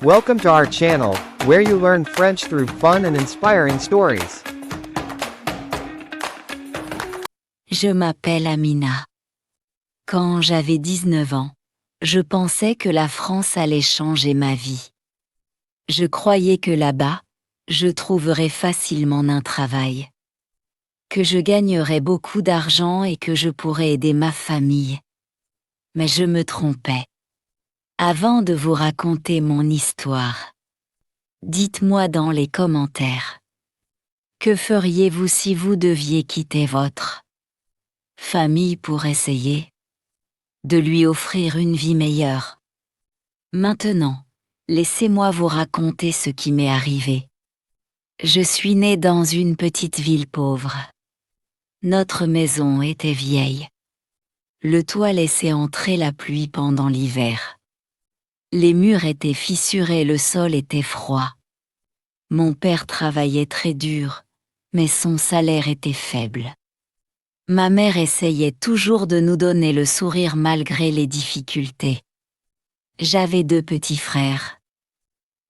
Welcome to our channel, where you learn French through fun and inspiring stories. Je m'appelle Amina. Quand j'avais 19 ans, je pensais que la France allait changer ma vie. Je croyais que là-bas, je trouverais facilement un travail. Que je gagnerais beaucoup d'argent et que je pourrais aider ma famille. Mais je me trompais. Avant de vous raconter mon histoire, dites-moi dans les commentaires. Que feriez-vous si vous deviez quitter votre famille pour essayer de lui offrir une vie meilleure? Maintenant, laissez-moi vous raconter ce qui m'est arrivé. Je suis née dans une petite ville pauvre. Notre maison était vieille. Le toit laissait entrer la pluie pendant l'hiver. Les murs étaient fissurés, le sol était froid. Mon père travaillait très dur, mais son salaire était faible. Ma mère essayait toujours de nous donner le sourire malgré les difficultés. J'avais 2 petits frères.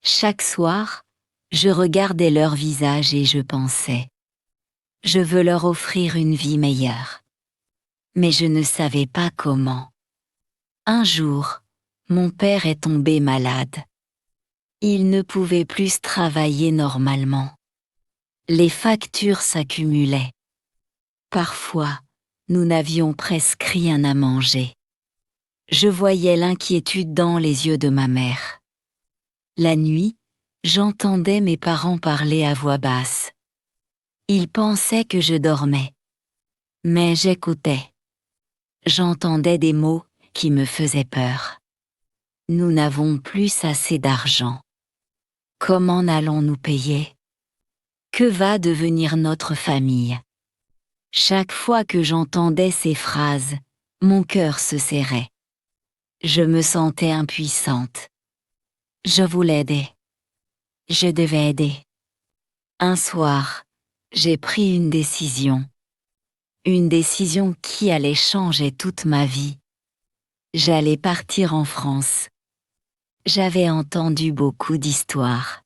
Chaque soir, je regardais leur visage et je pensais: je veux leur offrir une vie meilleure. Mais je ne savais pas comment. Un jour, mon père est tombé malade. Il ne pouvait plus travailler normalement. Les factures s'accumulaient. Parfois, nous n'avions presque rien à manger. Je voyais l'inquiétude dans les yeux de ma mère. La nuit, j'entendais mes parents parler à voix basse. Ils pensaient que je dormais. Mais j'écoutais. J'entendais des mots qui me faisaient peur. Nous n'avons plus assez d'argent. Comment allons-nous payer? Que va devenir notre famille? Chaque fois que j'entendais ces phrases, mon cœur se serrait. Je me sentais impuissante. Je voulais aider. Je devais aider. Un soir, j'ai pris une décision. Une décision qui allait changer toute ma vie. J'allais partir en France. J'avais entendu beaucoup d'histoires.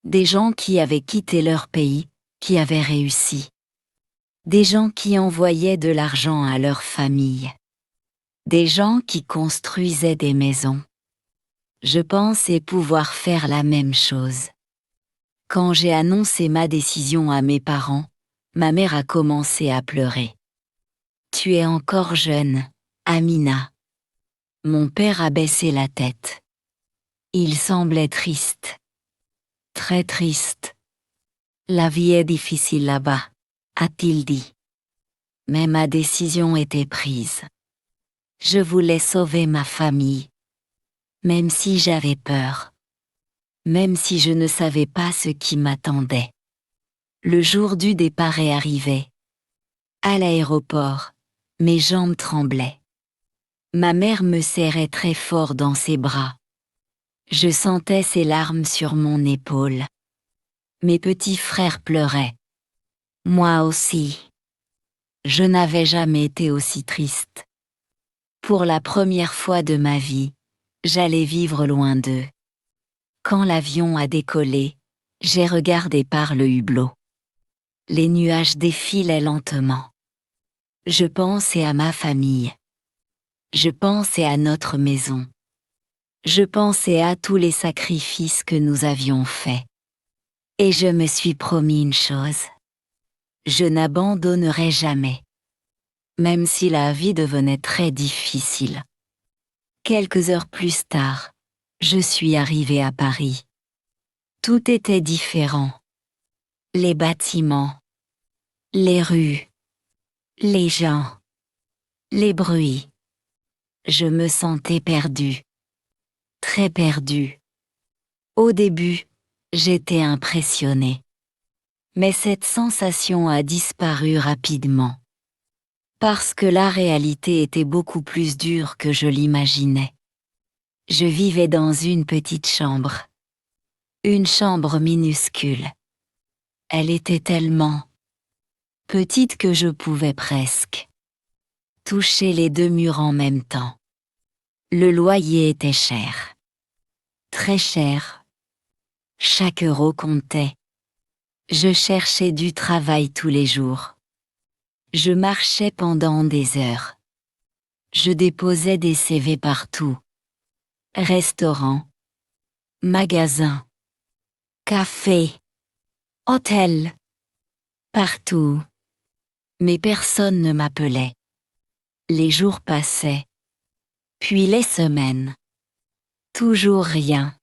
Des gens qui avaient quitté leur pays, qui avaient réussi. Des gens qui envoyaient de l'argent à leur famille. Des gens qui construisaient des maisons. Je pensais pouvoir faire la même chose. Quand j'ai annoncé ma décision à mes parents, ma mère a commencé à pleurer. « Tu es encore jeune, Amina. » Mon père a baissé la tête. Il semblait triste. Très triste. « La vie est difficile là-bas, » a-t-il dit. Mais ma décision était prise. Je voulais sauver ma famille. Même si j'avais peur. Même si je ne savais pas ce qui m'attendait. Le jour du départ est arrivé. À l'aéroport, mes jambes tremblaient. Ma mère me serrait très fort dans ses bras. Je sentais ses larmes sur mon épaule. Mes petits frères pleuraient. Moi aussi. Je n'avais jamais été aussi triste. Pour la première fois de ma vie, j'allais vivre loin d'eux. Quand l'avion a décollé, j'ai regardé par le hublot. Les nuages défilaient lentement. Je pensais à ma famille. Je pensais à notre maison. Je pensais à tous les sacrifices que nous avions faits. Et je me suis promis une chose. Je n'abandonnerai jamais. Même si la vie devenait très difficile. Quelques heures plus tard, je suis arrivée à Paris. Tout était différent. Les bâtiments, les rues, les gens, les bruits. Je me sentais perdue. Très perdue. Au début, j'étais impressionnée. Mais cette sensation a disparu rapidement. Parce que la réalité était beaucoup plus dure que je l'imaginais. Je vivais dans une petite chambre. Une chambre minuscule. Elle était tellement petite que je pouvais presque toucher les 2 murs en même temps. Le loyer était cher. très cher. Chaque euro comptait. Je cherchais du travail tous les jours. Je marchais pendant des heures. Je déposais des CV partout. Restaurants, magasins, cafés, hôtels. Partout. Mais personne ne m'appelait. Les jours passaient. Puis les semaines. Toujours rien.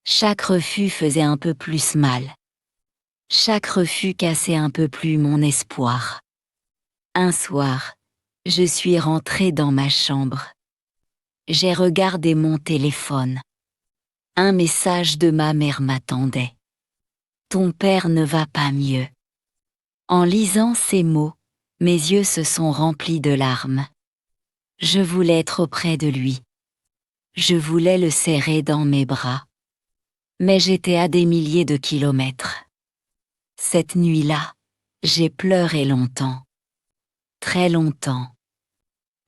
Chaque refus faisait un peu plus mal. Chaque refus cassait un peu plus mon espoir. Un soir, je suis rentrée dans ma chambre. J'ai regardé mon téléphone. Un message de ma mère m'attendait. Ton père ne va pas mieux. En lisant ces mots, mes yeux se sont remplis de larmes. Je voulais être auprès de lui. Je voulais le serrer dans mes bras. Mais j'étais à des milliers de kilomètres. Cette nuit-là, j'ai pleuré longtemps. Très longtemps.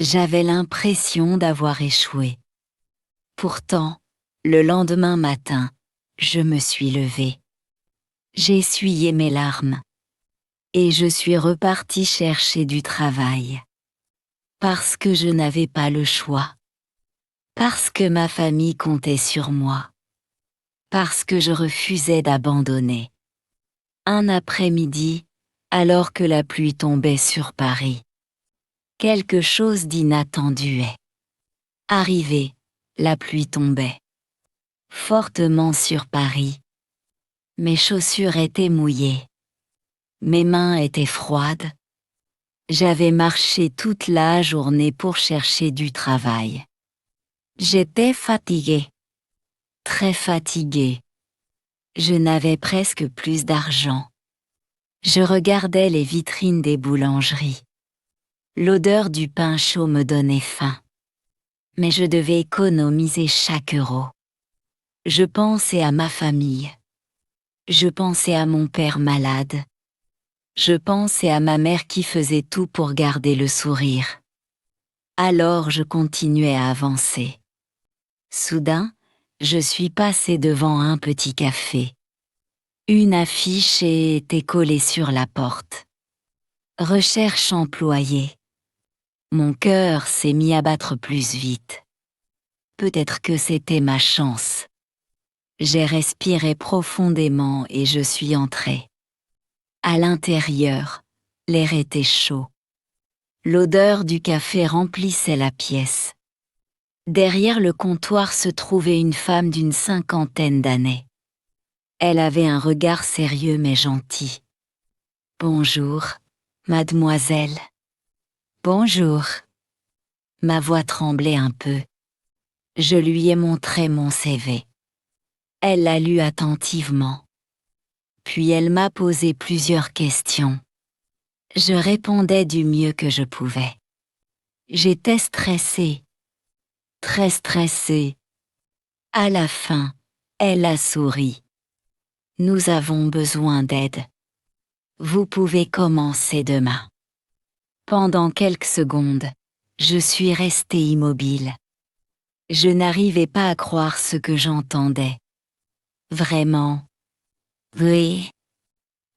J'avais l'impression d'avoir échoué. Pourtant, le lendemain matin, je me suis levée. J'ai essuyé mes larmes. Et je suis repartie chercher du travail. Parce que je n'avais pas le choix. Parce que ma famille comptait sur moi. Parce que je refusais d'abandonner. Un après-midi, alors que la pluie tombait sur Paris, quelque chose d'inattendu est arrivé. La pluie tombait fortement sur Paris. Mes chaussures étaient mouillées. Mes mains étaient froides. J'avais marché toute la journée pour chercher du travail. J'étais fatiguée. Très fatiguée. Je n'avais presque plus d'argent. Je regardais les vitrines des boulangeries. L'odeur du pain chaud me donnait faim. Mais je devais économiser chaque euro. Je pensais à ma famille. Je pensais à mon père malade. Je pensais à ma mère qui faisait tout pour garder le sourire. Alors je continuais à avancer. Soudain, je suis passée devant un petit café. Une affiche était collée sur la porte. Recherche employée. Mon cœur s'est mis à battre plus vite. Peut-être que c'était ma chance. J'ai respiré profondément et je suis entrée. À l'intérieur, l'air était chaud. L'odeur du café remplissait la pièce. Derrière le comptoir se trouvait une femme d'une 50aine d'années. Elle avait un regard sérieux mais gentil. « Bonjour, mademoiselle. »« Bonjour. » Ma voix tremblait un peu. Je lui ai montré mon CV. Elle l'a lu attentivement. Puis elle m'a posé plusieurs questions. Je répondais du mieux que je pouvais. J'étais stressée. Très stressée. À la fin, elle a souri. « Nous avons besoin d'aide. Vous pouvez commencer demain. » Pendant quelques secondes, je suis restée immobile. Je n'arrivais pas à croire ce que j'entendais. Vraiment. Oui.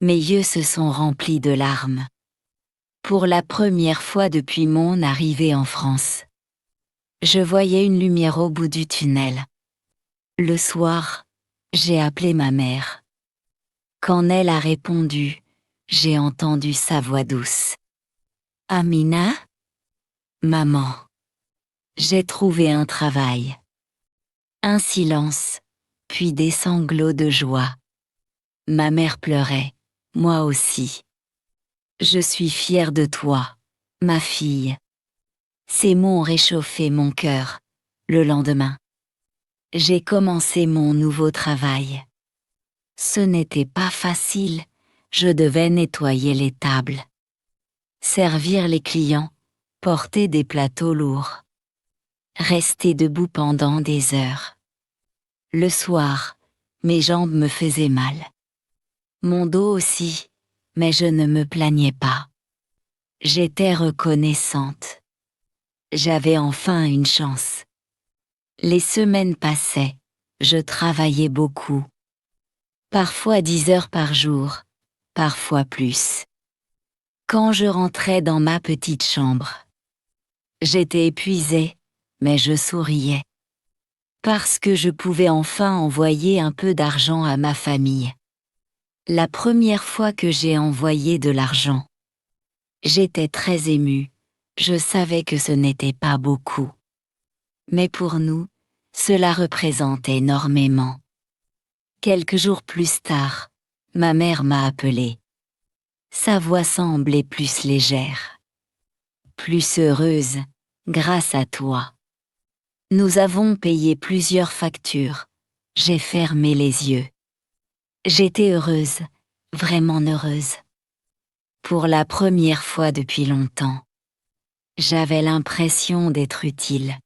Mes yeux se sont remplis de larmes. Pour la première fois depuis mon arrivée en France, je voyais une lumière au bout du tunnel. Le soir, j'ai appelé ma mère. Quand elle a répondu, j'ai entendu sa voix douce. « Amina ? » ?»« Maman. » J'ai trouvé un travail. Un silence, puis des sanglots de joie. Ma mère pleurait, moi aussi. « Je suis fière de toi, ma fille. » Ces mots ont réchauffé mon cœur. Le lendemain, j'ai commencé mon nouveau travail. Ce n'était pas facile, je devais nettoyer les tables, servir les clients, porter des plateaux lourds, rester debout pendant des heures. Le soir, mes jambes me faisaient mal. Mon dos aussi, mais je ne me plaignais pas. J'étais reconnaissante. J'avais enfin une chance. Les semaines passaient, je travaillais beaucoup. Parfois 10 heures par jour, parfois plus. Quand je rentrais dans ma petite chambre, j'étais épuisée, mais je souriais. Parce que je pouvais enfin envoyer un peu d'argent à ma famille. La première fois que j'ai envoyé de l'argent, j'étais très émue, je savais que ce n'était pas beaucoup. Mais pour nous, cela représente énormément. Quelques jours plus tard, ma mère m'a appelée. Sa voix semblait plus légère. Plus heureuse, grâce à toi. Nous avons payé plusieurs factures. J'ai fermé les yeux. J'étais heureuse, vraiment heureuse. Pour la première fois depuis longtemps. J'avais l'impression d'être utile.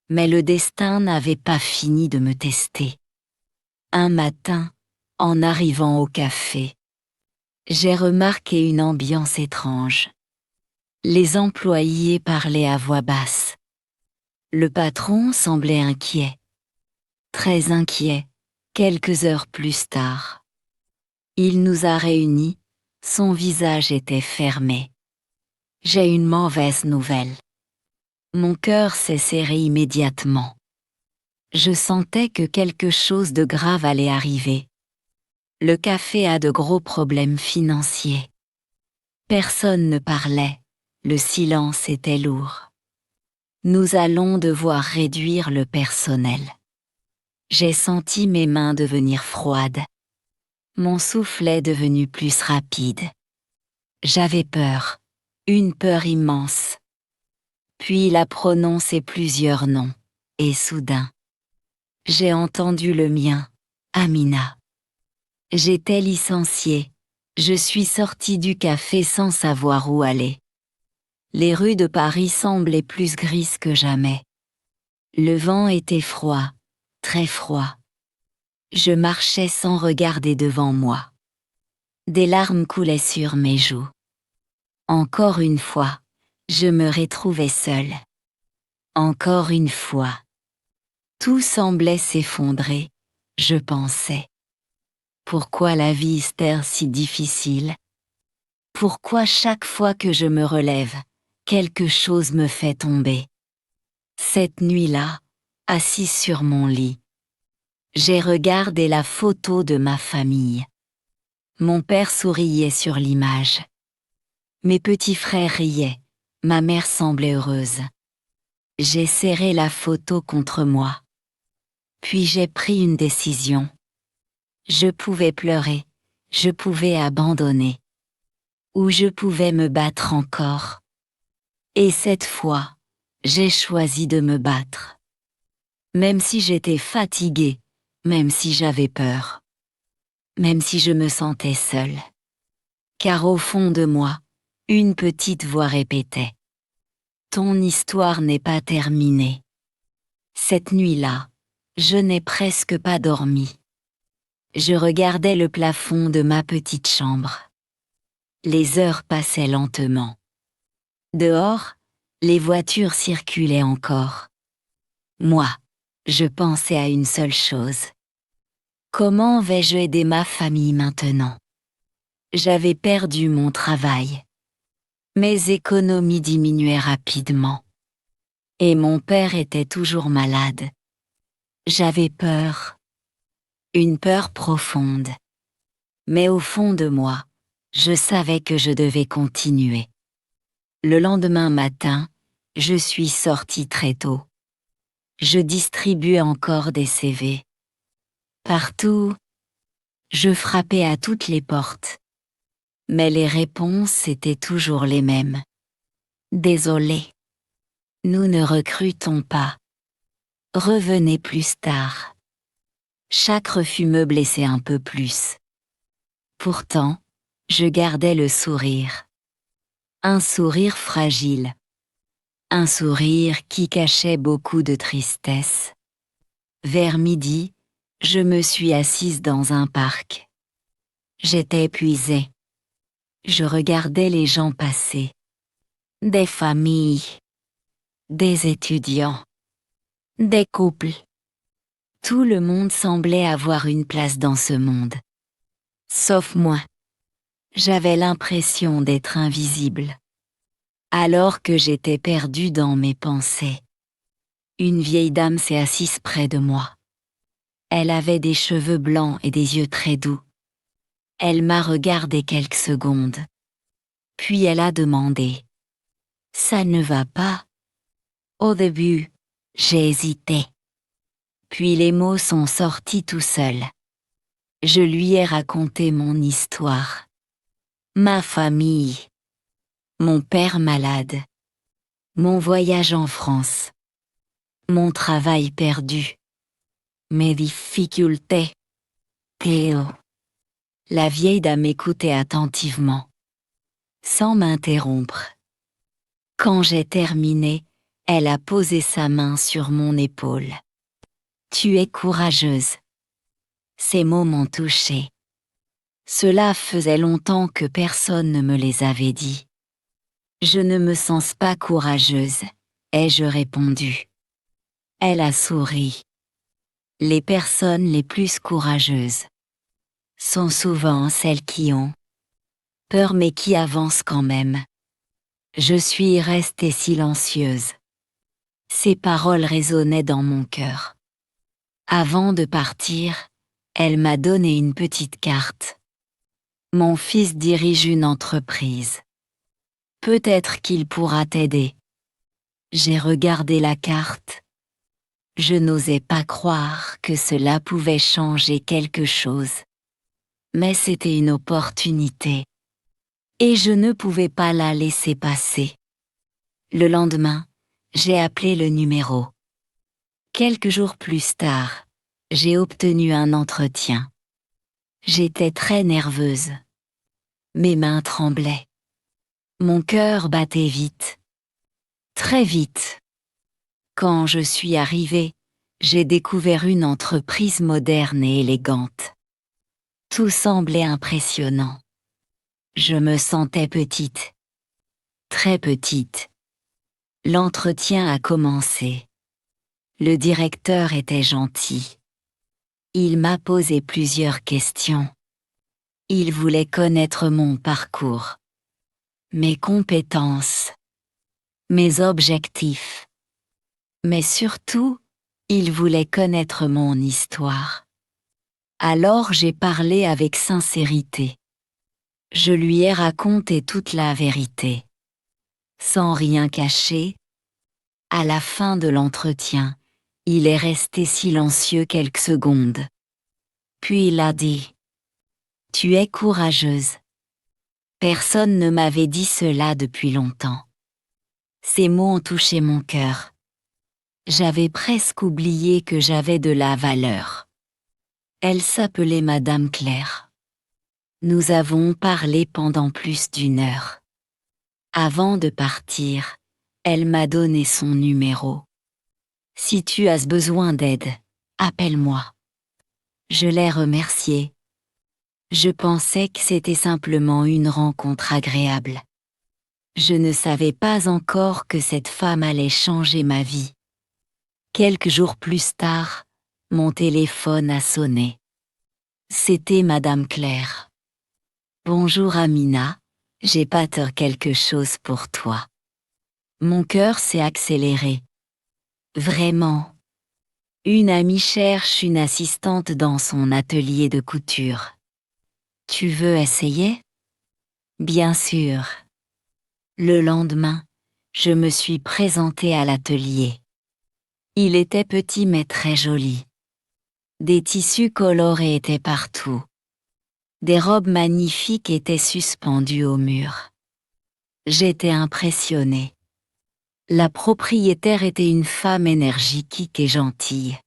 Mais le destin n'avait pas fini de me tester. Un matin, en arrivant au café, j'ai remarqué une ambiance étrange. Les employés parlaient à voix basse. Le patron semblait inquiet. Très inquiet, quelques heures plus tard. Il nous a réunis, son visage était fermé. J'ai une mauvaise nouvelle. Mon cœur s'est serré immédiatement. Je sentais que quelque chose de grave allait arriver. Le café a de gros problèmes financiers. Personne ne parlait, le silence était lourd. Nous allons devoir réduire le personnel. J'ai senti mes mains devenir froides. Mon souffle est devenu plus rapide. J'avais peur, une peur immense. Puis il a prononcé plusieurs noms, et soudain, j'ai entendu le mien, Amina. J'étais licenciée, je suis sortie du café sans savoir où aller. Les rues de Paris semblaient plus grises que jamais. Le vent était froid, très froid. Je marchais sans regarder devant moi. Des larmes coulaient sur mes joues. Encore une fois, je me retrouvais seule. Encore une fois. Tout semblait s'effondrer, je pensais. Pourquoi la vie est-elle si difficile? Pourquoi chaque fois que je me relève, quelque chose me fait tomber? Cette nuit-là, assise sur mon lit, j'ai regardé la photo de ma famille. Mon père souriait sur l'image. Mes petits frères riaient, ma mère semblait heureuse. J'ai serré la photo contre moi. Puis j'ai pris une décision. Je pouvais pleurer, je pouvais abandonner. Ou je pouvais me battre encore. Et cette fois, j'ai choisi de me battre. Même si j'étais fatiguée, même si j'avais peur. Même si je me sentais seule. Car au fond de moi, une petite voix répétait. Ton histoire n'est pas terminée. Cette nuit-là, je n'ai presque pas dormi. Je regardais le plafond de ma petite chambre. Les heures passaient lentement. Dehors, les voitures circulaient encore. Moi, je pensais à une seule chose. Comment vais-je aider ma famille maintenant? J'avais perdu mon travail. Mes économies diminuaient rapidement. Et mon père était toujours malade. J'avais peur. Une peur profonde. Mais au fond de moi, je savais que je devais continuer. Le lendemain matin, je suis sortie très tôt. Je distribuais encore des CV. Partout, je frappais à toutes les portes. Mais les réponses étaient toujours les mêmes. Désolé. Nous ne recrutons pas. Revenez plus tard. Chaque refus me blessait un peu plus. Pourtant, je gardais le sourire. Un sourire fragile. Un sourire qui cachait beaucoup de tristesse. Vers midi, je me suis assise dans un parc. J'étais épuisée. Je regardais les gens passer. Des familles. Des étudiants. Des couples. Tout le monde semblait avoir une place dans ce monde. Sauf moi. J'avais l'impression d'être invisible. Alors que j'étais perdue dans mes pensées, une vieille dame s'est assise près de moi. Elle avait des cheveux blancs et des yeux très doux. Elle m'a regardé quelques secondes. Puis elle a demandé: « Ça ne va pas ?» Au début, j'ai hésité. Puis les mots sont sortis tout seuls. Je lui ai raconté mon histoire. Ma famille. Mon père malade. Mon voyage en France. Mon travail perdu. Mes difficultés. Théo. La vieille dame écoutait attentivement, sans m'interrompre. Quand j'ai terminé, elle a posé sa main sur mon épaule. « Tu es courageuse. » Ces mots m'ont touchée. Cela faisait longtemps que personne ne me les avait dit. Je ne me sens pas courageuse, ai-je répondu. Elle a souri. Les personnes les plus courageuses sont souvent celles qui ont peur mais qui avancent quand même. Je suis restée silencieuse. Ces paroles résonnaient dans mon cœur. Avant de partir, elle m'a donné une petite carte. Mon fils dirige une entreprise. Peut-être qu'il pourra t'aider. J'ai regardé la carte. Je n'osais pas croire que cela pouvait changer quelque chose. Mais c'était une opportunité. Et je ne pouvais pas la laisser passer. Le lendemain, j'ai appelé le numéro. Quelques jours plus tard, j'ai obtenu un entretien. J'étais très nerveuse. Mes mains tremblaient. Mon cœur battait vite. Très vite. Quand je suis arrivée, j'ai découvert une entreprise moderne et élégante. Tout semblait impressionnant. Je me sentais petite. Très petite. L'entretien a commencé. Le directeur était gentil. Il m'a posé plusieurs questions. Il voulait connaître mon parcours, mes compétences, mes objectifs. Mais surtout, il voulait connaître mon histoire. Alors j'ai parlé avec sincérité. Je lui ai raconté toute la vérité. Sans rien cacher. À la fin de l'entretien, il est resté silencieux quelques secondes. Puis il a dit: « Tu es courageuse. » Personne ne m'avait dit cela depuis longtemps. Ces mots ont touché mon cœur. J'avais presque oublié que j'avais de la valeur. Elle s'appelait Madame Claire. Nous avons parlé pendant plus d'1 heure. Avant de partir, elle m'a donné son numéro. « Si tu as besoin d'aide, appelle-moi. » Je l'ai remerciée. Je pensais que c'était simplement une rencontre agréable. Je ne savais pas encore que cette femme allait changer ma vie. Quelques jours plus tard, mon téléphone a sonné. C'était Madame Claire. « Bonjour Amina, j'ai peut-être quelque chose pour toi. » Mon cœur s'est accéléré. Vraiment. Une amie cherche une assistante dans son atelier de couture. Tu veux essayer? Bien sûr. Le lendemain, je me suis présentée à l'atelier. Il était petit mais très joli. Des tissus colorés étaient partout. Des robes magnifiques étaient suspendues au mur. J'étais impressionnée. La propriétaire était une femme énergique et gentille.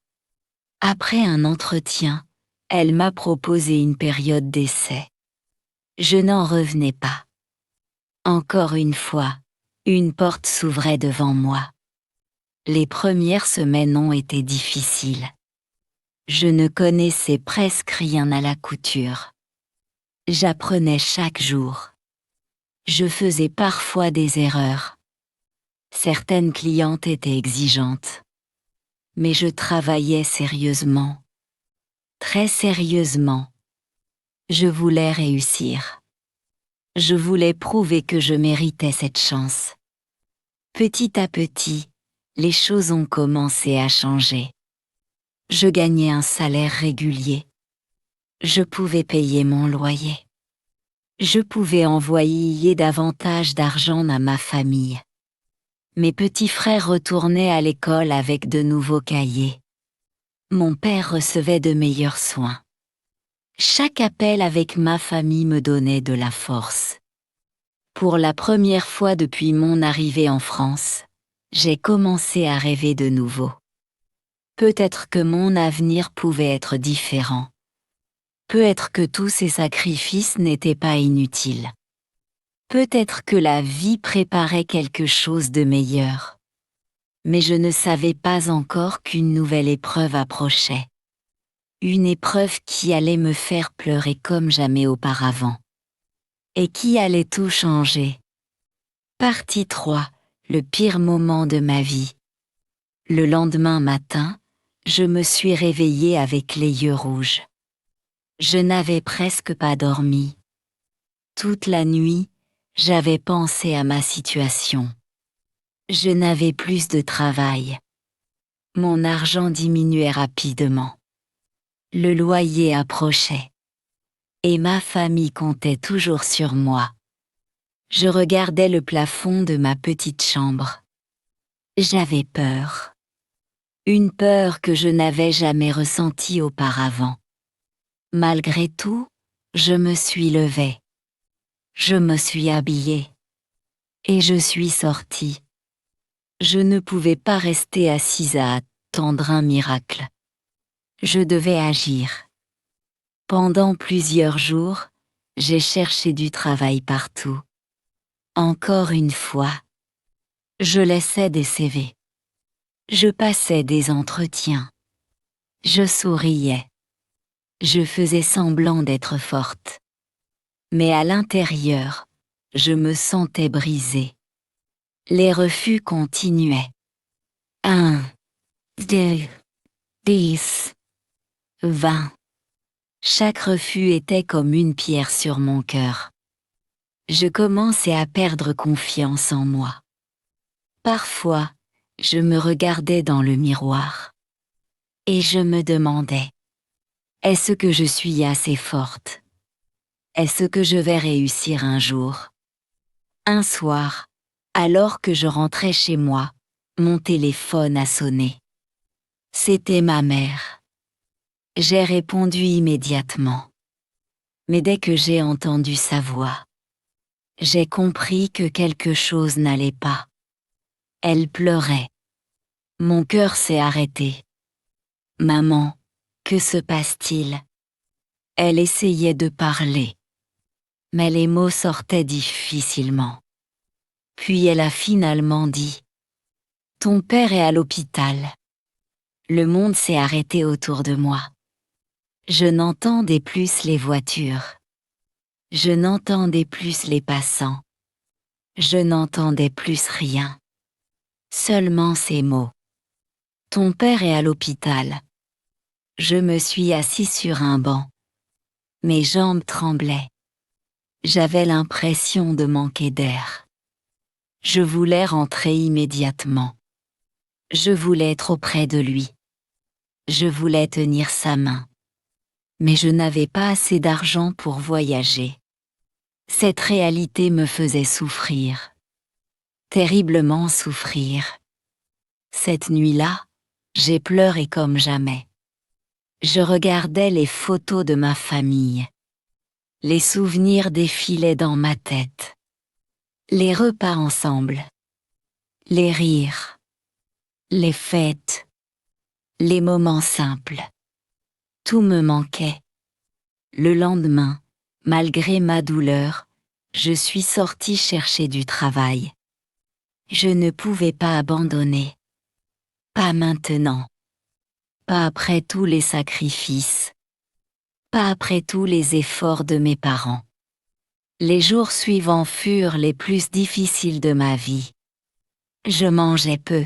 Après un entretien, elle m'a proposé une période d'essai. Je n'en revenais pas. Encore une fois, une porte s'ouvrait devant moi. Les premières semaines ont été difficiles. Je ne connaissais presque rien à la couture. J'apprenais chaque jour. Je faisais parfois des erreurs. Certaines clientes étaient exigeantes. mais je travaillais sérieusement. Très sérieusement. Je voulais réussir. Je voulais prouver que je méritais cette chance. Petit à petit, les choses ont commencé à changer. Je gagnais un salaire régulier. Je pouvais payer mon loyer. Je pouvais envoyer davantage d'argent à ma famille. Mes petits frères retournaient à l'école avec de nouveaux cahiers. Mon père recevait de meilleurs soins. Chaque appel avec ma famille me donnait de la force. Pour la première fois depuis mon arrivée en France, j'ai commencé à rêver de nouveau. Peut-être que mon avenir pouvait être différent. Peut-être que tous ces sacrifices n'étaient pas inutiles. Peut-être que la vie préparait quelque chose de meilleur. Mais je ne savais pas encore qu'une nouvelle épreuve approchait. Une épreuve qui allait me faire pleurer comme jamais auparavant. Et qui allait tout changer. Partie 3. Le pire moment de ma vie. Le lendemain matin, je me suis réveillée avec les yeux rouges. Je n'avais presque pas dormi. Toute la nuit, j'avais pensé à ma situation. Je n'avais plus de travail. Mon argent diminuait rapidement. Le loyer approchait. Et ma famille comptait toujours sur moi. Je regardais le plafond de ma petite chambre. J'avais peur. Une peur que je n'avais jamais ressentie auparavant. Malgré tout, je me suis levée. Je me suis habillée. Et je suis sortie. Je ne pouvais pas rester assise à attendre un miracle. Je devais agir. Pendant plusieurs jours, j'ai cherché du travail partout. Encore une fois, je laissais des CV. Je passais des entretiens. Je souriais. Je faisais semblant d'être forte. Mais à l'intérieur, je me sentais brisée. Les refus continuaient. 1, 2, 10, 20. Chaque refus était comme une pierre sur mon cœur. Je commençais à perdre confiance en moi. Parfois, je me regardais dans le miroir. Et je me demandais, est-ce que je suis assez forte? Est-ce que je vais réussir un jour? Un soir, alors que je rentrais chez moi, mon téléphone a sonné. C'était ma mère. J'ai répondu immédiatement. Mais dès que j'ai entendu sa voix, j'ai compris que quelque chose n'allait pas. Elle pleurait. Mon cœur s'est arrêté. Maman, que se passe-t-il? Elle essayait de parler. Mais les mots sortaient difficilement. Puis elle a finalement dit « Ton père est à l'hôpital ». Le monde s'est arrêté autour de moi. Je n'entendais plus les voitures. Je n'entendais plus les passants. Je n'entendais plus rien. Seulement ces mots. « Ton père est à l'hôpital ». Je me suis assis sur un banc. Mes jambes tremblaient. J'avais l'impression de manquer d'air. Je voulais rentrer immédiatement. Je voulais être auprès de lui. Je voulais tenir sa main. Mais je n'avais pas assez d'argent pour voyager. Cette réalité me faisait souffrir. Terriblement souffrir. Cette nuit-là, j'ai pleuré comme jamais. Je regardais les photos de ma famille. Les souvenirs défilaient dans ma tête. Les repas ensemble. Les rires. Les fêtes. Les moments simples. Tout me manquait. Le lendemain, malgré ma douleur, je suis sortie chercher du travail. Je ne pouvais pas abandonner. Pas maintenant. Pas après tous les sacrifices. Pas après tous les efforts de mes parents. Les jours suivants furent les plus difficiles de ma vie. Je mangeais peu.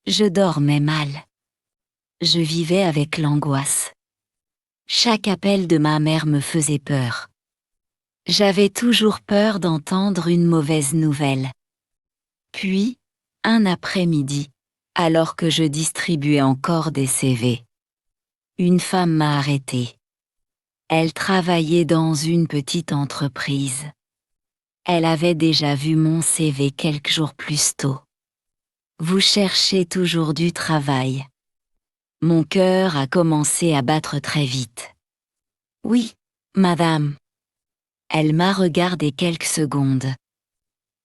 Je dormais mal. Je vivais avec l'angoisse. Chaque appel de ma mère me faisait peur. J'avais toujours peur d'entendre une mauvaise nouvelle. Puis, un après-midi, alors que je distribuais encore des CV, une femme m'a arrêtée. Elle travaillait dans une petite entreprise. Elle avait déjà vu mon CV quelques jours plus tôt. Vous cherchez toujours du travail. Mon cœur a commencé à battre très vite. Oui, madame. Elle m'a regardé quelques secondes.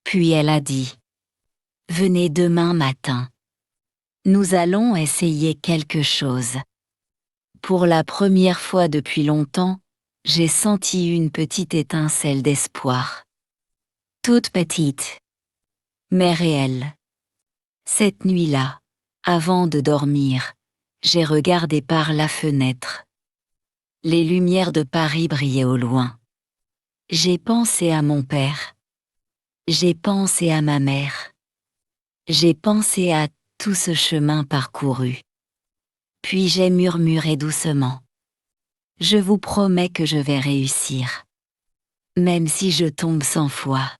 Puis elle a dit: Venez demain matin. Nous allons essayer quelque chose. Pour la première fois depuis longtemps, j'ai senti une petite étincelle d'espoir. Toute petite, mais réelle. Cette nuit-là, avant de dormir, j'ai regardé par la fenêtre. Les lumières de Paris brillaient au loin. J'ai pensé à mon père. J'ai pensé à ma mère. J'ai pensé à tout ce chemin parcouru. Puis j'ai murmuré doucement: Je vous promets que je vais réussir. Même si je tombe 100 fois.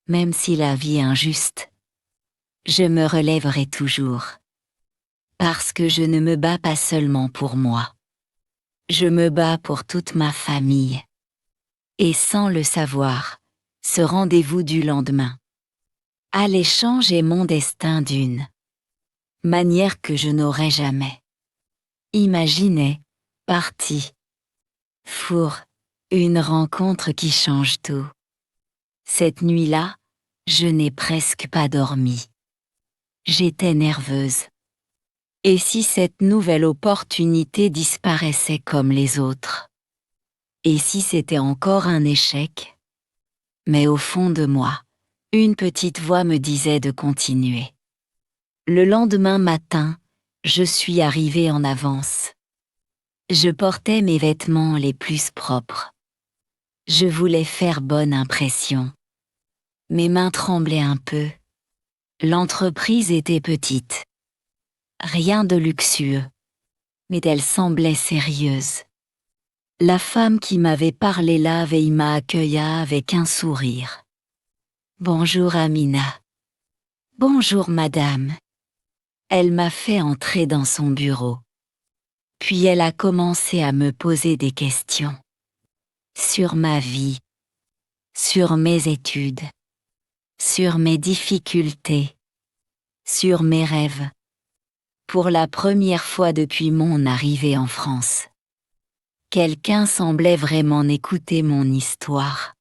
Même si la vie est injuste. Je me relèverai toujours. Parce que je ne me bats pas seulement pour moi. Je me bats pour toute ma famille. Et sans le savoir, ce rendez-vous du lendemain allait changer mon destin d'une manière que je n'aurais jamais imaginé. Parti. Pour une rencontre qui change tout. Cette nuit-là, je n'ai presque pas dormi. J'étais nerveuse. Et si cette nouvelle opportunité disparaissait comme les autres? Et si c'était encore un échec? Mais au fond de moi, une petite voix me disait de continuer. Le lendemain matin, je suis arrivée en avance. Je portais mes vêtements les plus propres. Je voulais faire bonne impression. Mes mains tremblaient un peu. L'entreprise était petite. Rien de luxueux. Mais elle semblait sérieuse. La femme qui m'avait parlé la veille m'a accueillie avec un sourire. Bonjour Amina. Bonjour madame. Elle m'a fait entrer dans son bureau. Puis elle a commencé à me poser des questions. Sur ma vie. Sur mes études. Sur mes difficultés. Sur mes rêves. Pour la première fois depuis mon arrivée en France. Quelqu'un semblait vraiment écouter mon histoire.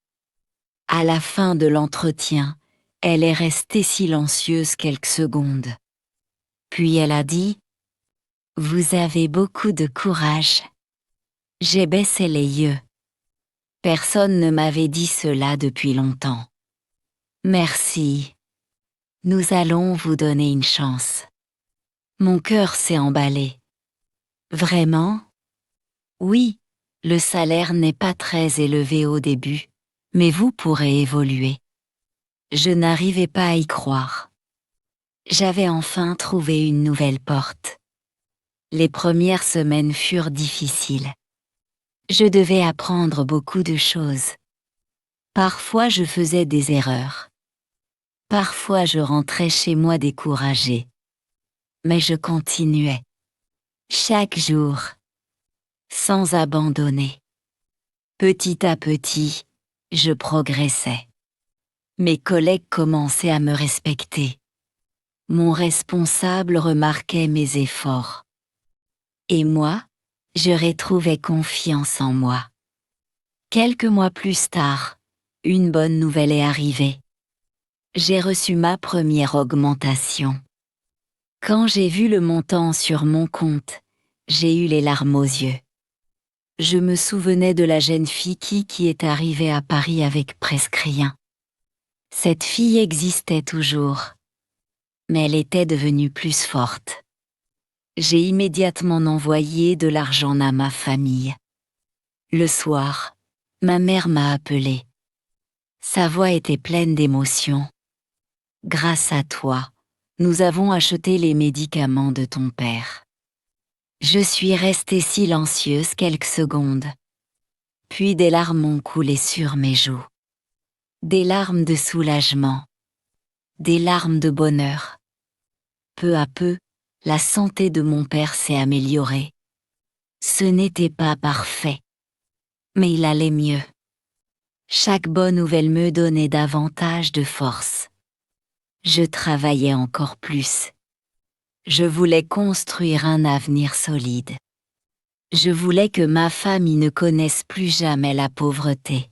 À la fin de l'entretien, elle est restée silencieuse quelques secondes. Puis elle a dit: Vous avez beaucoup de courage. J'ai baissé les yeux. Personne ne m'avait dit cela depuis longtemps. Merci. Nous allons vous donner une chance. Mon cœur s'est emballé. Vraiment? Oui, le salaire n'est pas très élevé au début, mais vous pourrez évoluer. Je n'arrivais pas à y croire. J'avais enfin trouvé une nouvelle porte. Les premières semaines furent difficiles. Je devais apprendre beaucoup de choses. Parfois je faisais des erreurs. Parfois je rentrais chez moi découragée. Mais je continuais. Chaque jour. Sans abandonner. Petit à petit, je progressais. Mes collègues commençaient à me respecter. Mon responsable remarquait mes efforts. Et moi, je retrouvais confiance en moi. Quelques mois plus tard, une bonne nouvelle est arrivée. J'ai reçu ma première augmentation. Quand j'ai vu le montant sur mon compte, j'ai eu les larmes aux yeux. Je me souvenais de la jeune fille qui est arrivée à Paris avec presque rien. Cette fille existait toujours, mais elle était devenue plus forte. J'ai immédiatement envoyé de l'argent à ma famille. Le soir, ma mère m'a appelée. Sa voix était pleine d'émotion. Grâce à toi, nous avons acheté les médicaments de ton père. Je suis restée silencieuse quelques secondes. Puis des larmes ont coulé sur mes joues. Des larmes de soulagement. Des larmes de bonheur. Peu à peu, la santé de mon père s'est améliorée. Ce n'était pas parfait, mais il allait mieux. Chaque bonne nouvelle me donnait davantage de force. Je travaillais encore plus. Je voulais construire un avenir solide. Je voulais que ma famille ne connaisse plus jamais la pauvreté.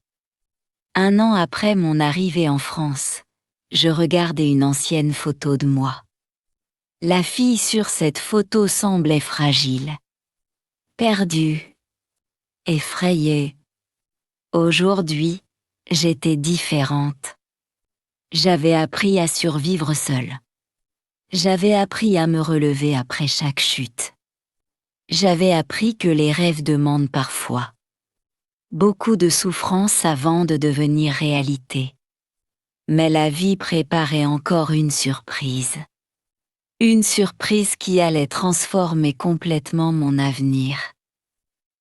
1 an après mon arrivée en France, je regardais une ancienne photo de moi. La fille sur cette photo semblait fragile, perdue, effrayée. Aujourd'hui, j'étais différente. J'avais appris à survivre seule. J'avais appris à me relever après chaque chute. J'avais appris que les rêves demandent parfois beaucoup de souffrance avant de devenir réalité. Mais la vie préparait encore une surprise. Une surprise qui allait transformer complètement mon avenir.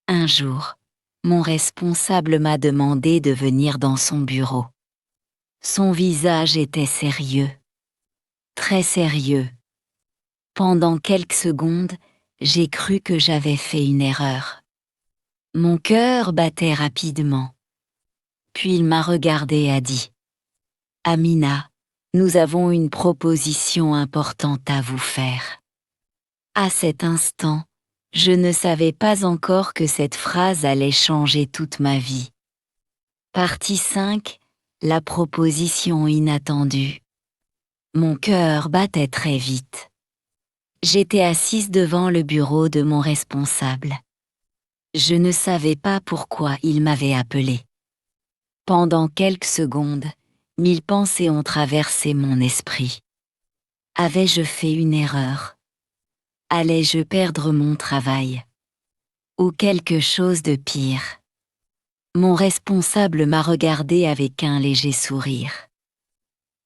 Un jour, mon responsable m'a demandé de venir dans son bureau. Son visage était sérieux. Très sérieux. Pendant quelques secondes, j'ai cru que j'avais fait une erreur. Mon cœur battait rapidement. Puis il m'a regardé et a dit « Amina, nous avons une proposition importante à vous faire. » À cet instant, je ne savais pas encore que cette phrase allait changer toute ma vie. Partie 5. La proposition inattendue. Mon cœur battait très vite. J'étais assise devant le bureau de mon responsable. Je ne savais pas pourquoi il m'avait appelée. Pendant quelques secondes, 1000 pensées ont traversé mon esprit. Avais-je fait une erreur? Allais-je perdre mon travail? Ou quelque chose de pire? Mon responsable m'a regardé avec un léger sourire.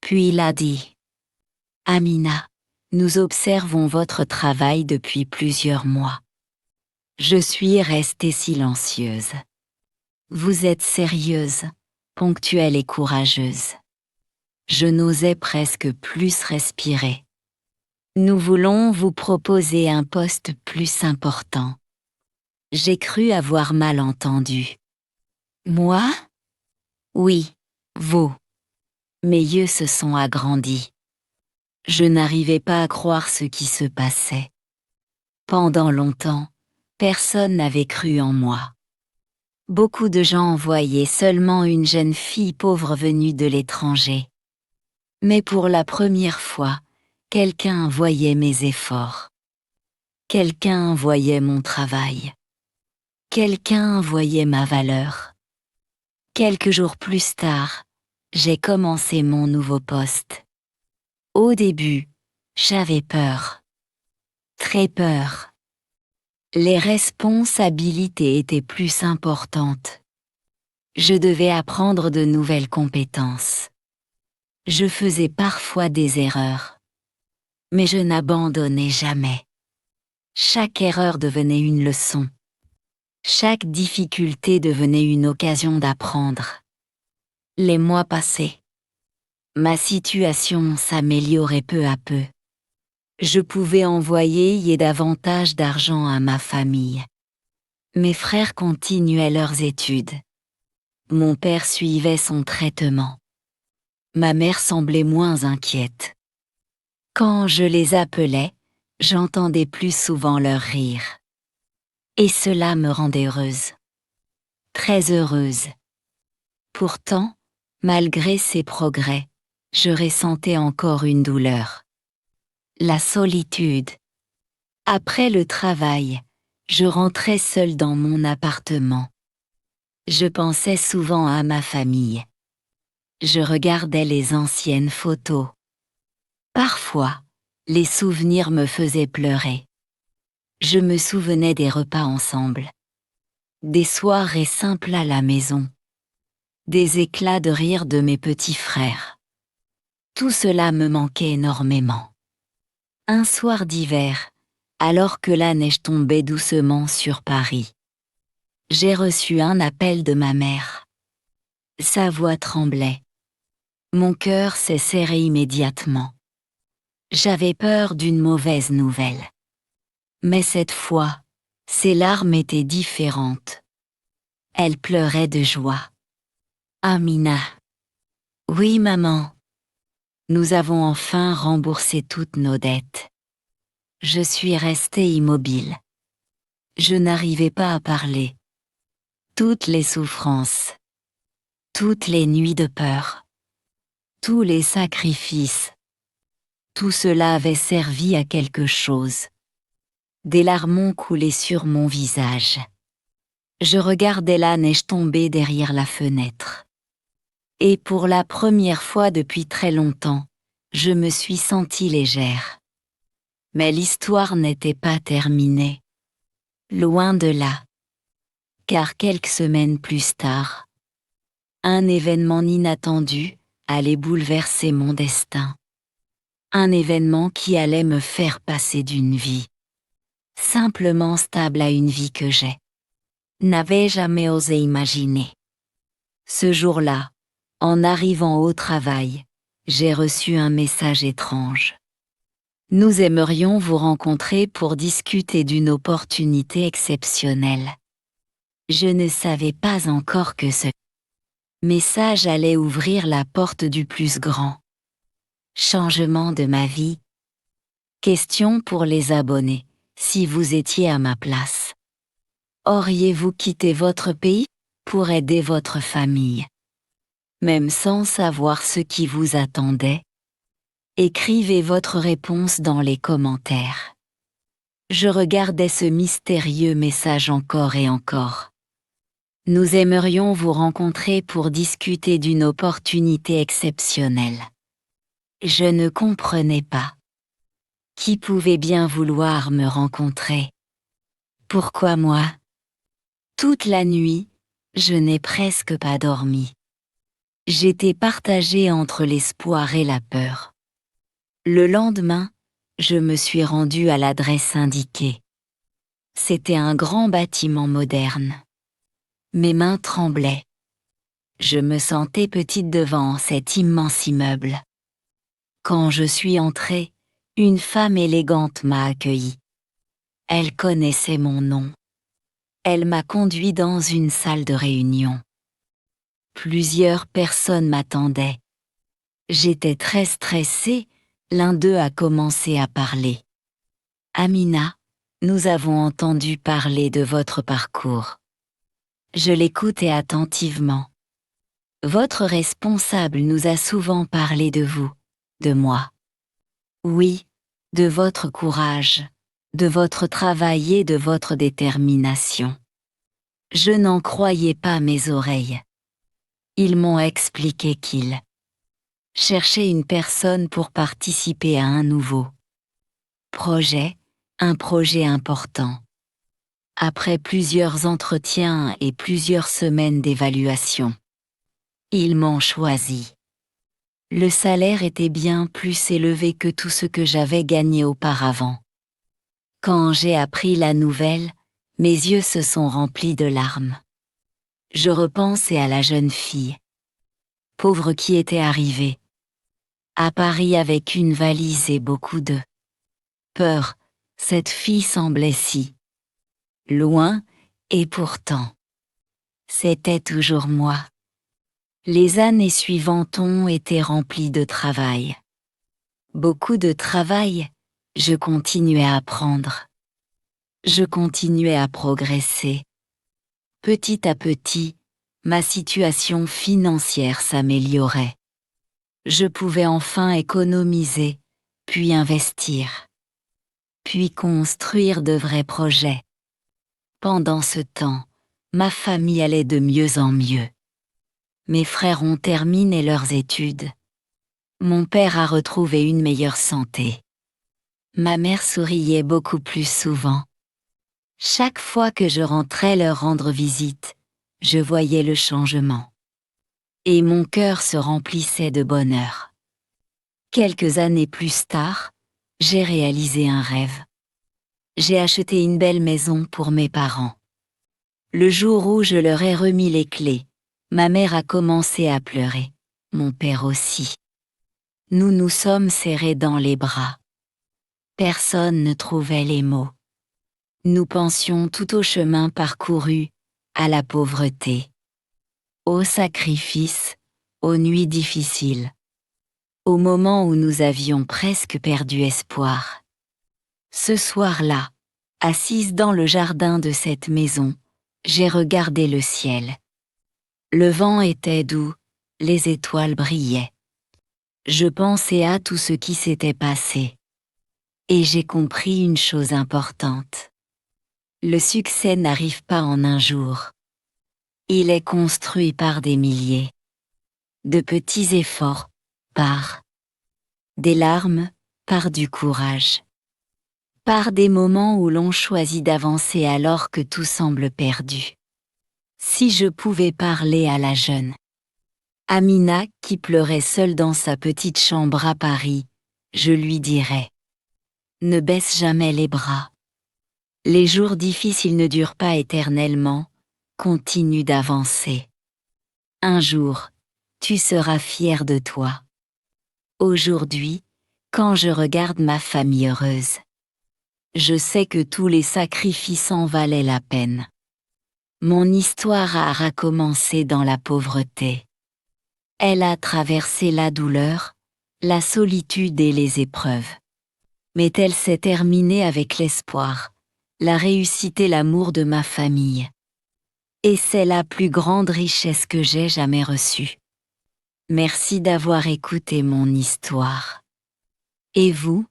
Puis il a dit « Amina, nous observons votre travail depuis plusieurs mois. » Je suis restée silencieuse. Vous êtes sérieuse, ponctuelle et courageuse. Je n'osais presque plus respirer. Nous voulons vous proposer un poste plus important. J'ai cru avoir mal entendu. Moi? Oui, vous. Mes yeux se sont agrandis. Je n'arrivais pas à croire ce qui se passait. Pendant longtemps, personne n'avait cru en moi. Beaucoup de gens voyaient seulement une jeune fille pauvre venue de l'étranger. Mais pour la première fois, quelqu'un voyait mes efforts. Quelqu'un voyait mon travail. Quelqu'un voyait ma valeur. Quelques jours plus tard, j'ai commencé mon nouveau poste. Au début, j'avais peur. Très peur. Les responsabilités étaient plus importantes. Je devais apprendre de nouvelles compétences. Je faisais parfois des erreurs. Mais je n'abandonnais jamais. Chaque erreur devenait une leçon. Chaque difficulté devenait une occasion d'apprendre. Les mois passaient. Ma situation s'améliorait peu à peu. Je pouvais envoyer davantage d'argent à ma famille. Mes frères continuaient leurs études. Mon père suivait son traitement. Ma mère semblait moins inquiète. Quand je les appelais, j'entendais plus souvent leurs rires. Et cela me rendait heureuse. Très heureuse. Pourtant, malgré ces progrès, je ressentais encore une douleur. La solitude. Après le travail, je rentrais seule dans mon appartement. Je pensais souvent à ma famille. Je regardais les anciennes photos. Parfois, les souvenirs me faisaient pleurer. Je me souvenais des repas ensemble. Des soirées simples à la maison. Des éclats de rire de mes petits frères. Tout cela me manquait énormément. Un soir d'hiver, alors que la neige tombait doucement sur Paris. J'ai reçu un appel de ma mère. Sa voix tremblait. Mon cœur s'est serré immédiatement. J'avais peur d'une mauvaise nouvelle. Mais cette fois, ses larmes étaient différentes. Elle pleurait de joie. Amina. Oui, maman. Nous avons enfin remboursé toutes nos dettes. Je suis restée immobile. Je n'arrivais pas à parler. Toutes les souffrances. Toutes les nuits de peur. Tous les sacrifices. Tout cela avait servi à quelque chose. Des larmes ont coulé sur mon visage. Je regardais la neige tomber derrière la fenêtre. Et pour la première fois depuis très longtemps, je me suis sentie légère. Mais l'histoire n'était pas terminée. Loin de là. Car quelques semaines plus tard, un événement inattendu allait bouleverser mon destin. Un événement qui allait me faire passer d'une vie simplement stable à une vie que n'avais jamais osé imaginer. Ce jour-là, en arrivant au travail, j'ai reçu un message étrange. Nous aimerions vous rencontrer pour discuter d'une opportunité exceptionnelle. Je ne savais pas encore que ce message allait ouvrir la porte du plus grand changement de ma vie. Question pour les abonnés, si vous étiez à ma place. Auriez-vous quitté votre pays pour aider votre famille? Même sans savoir ce qui vous attendait? Écrivez votre réponse dans les commentaires. Je regardais ce mystérieux message encore et encore. Nous aimerions vous rencontrer pour discuter d'une opportunité exceptionnelle. Je ne comprenais pas. Qui pouvait bien vouloir me rencontrer? Pourquoi moi? Toute la nuit, je n'ai presque pas dormi. J'étais partagée entre l'espoir et la peur. Le lendemain, je me suis rendue à l'adresse indiquée. C'était un grand bâtiment moderne. Mes mains tremblaient. Je me sentais petite devant cet immense immeuble. Quand je suis entrée, une femme élégante m'a accueillie. Elle connaissait mon nom. Elle m'a conduit dans une salle de réunion. Plusieurs personnes m'attendaient. J'étais très stressée, l'un d'eux a commencé à parler. Amina, nous avons entendu parler de votre parcours. Je l'écoutais attentivement. Votre responsable nous a souvent parlé de vous, de moi. Oui, de votre courage, de votre travail et de votre détermination. Je n'en croyais pas mes oreilles. Ils m'ont expliqué qu'ils cherchaient une personne pour participer à un nouveau projet, un projet important. Après plusieurs entretiens et plusieurs semaines d'évaluation, ils m'ont choisi. Le salaire était bien plus élevé que tout ce que j'avais gagné auparavant. Quand j'ai appris la nouvelle, mes yeux se sont remplis de larmes. Je repensais à la jeune fille, pauvre qui était arrivée à Paris avec une valise et beaucoup de peur. Cette fille semblait si loin, et pourtant, c'était toujours moi. Les années suivantes ont été remplies de travail. Beaucoup de travail, je continuais à apprendre. Je continuais à progresser. Petit à petit, ma situation financière s'améliorait. Je pouvais enfin économiser, puis investir, puis construire de vrais projets. Pendant ce temps, ma famille allait de mieux en mieux. Mes frères ont terminé leurs études. Mon père a retrouvé une meilleure santé. Ma mère souriait beaucoup plus souvent. Chaque fois que je rentrais leur rendre visite, je voyais le changement. Et mon cœur se remplissait de bonheur. Quelques années plus tard, j'ai réalisé un rêve. j'ai acheté une belle maison pour mes parents. Le jour où je leur ai remis les clés, ma mère a commencé à pleurer, mon père aussi. Nous nous sommes serrés dans les bras. Personne ne trouvait les mots. Nous pensions tout au chemin parcouru, à la pauvreté, au sacrifice, aux nuits difficiles, au moment où nous avions presque perdu espoir. Ce soir-là, assise dans le jardin de cette maison, j'ai regardé le ciel. Le vent était doux, les étoiles brillaient. Je pensais à tout ce qui s'était passé. Et j'ai compris une chose importante. Le succès n'arrive pas en un jour. Il est construit par des milliers. De petits efforts, par des larmes, par du courage. Par des moments où l'on choisit d'avancer alors que tout semble perdu. Si je pouvais parler à la jeune Amina qui pleurait seule dans sa petite chambre à Paris, je lui dirais: ne baisse jamais les bras. Les jours difficiles ne durent pas éternellement, continue d'avancer. Un jour, tu seras fier de toi. Aujourd'hui, quand je regarde ma famille heureuse, je sais que tous les sacrifices en valaient la peine. Mon histoire a recommencé dans la pauvreté. Elle a traversé la douleur, la solitude et les épreuves. Mais elle s'est terminée avec l'espoir, la réussite et l'amour de ma famille. Et c'est la plus grande richesse que j'ai jamais reçue. Merci d'avoir écouté mon histoire. Et vous,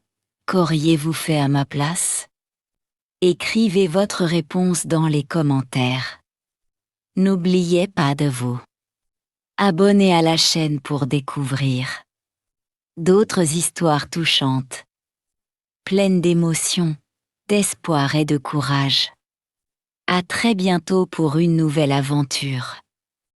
qu'auriez-vous fait à ma place? Écrivez votre réponse dans les commentaires. N'oubliez pas de vous abonner à la chaîne pour découvrir d'autres histoires touchantes, pleines d'émotions, d'espoir et de courage. À très bientôt pour une nouvelle aventure.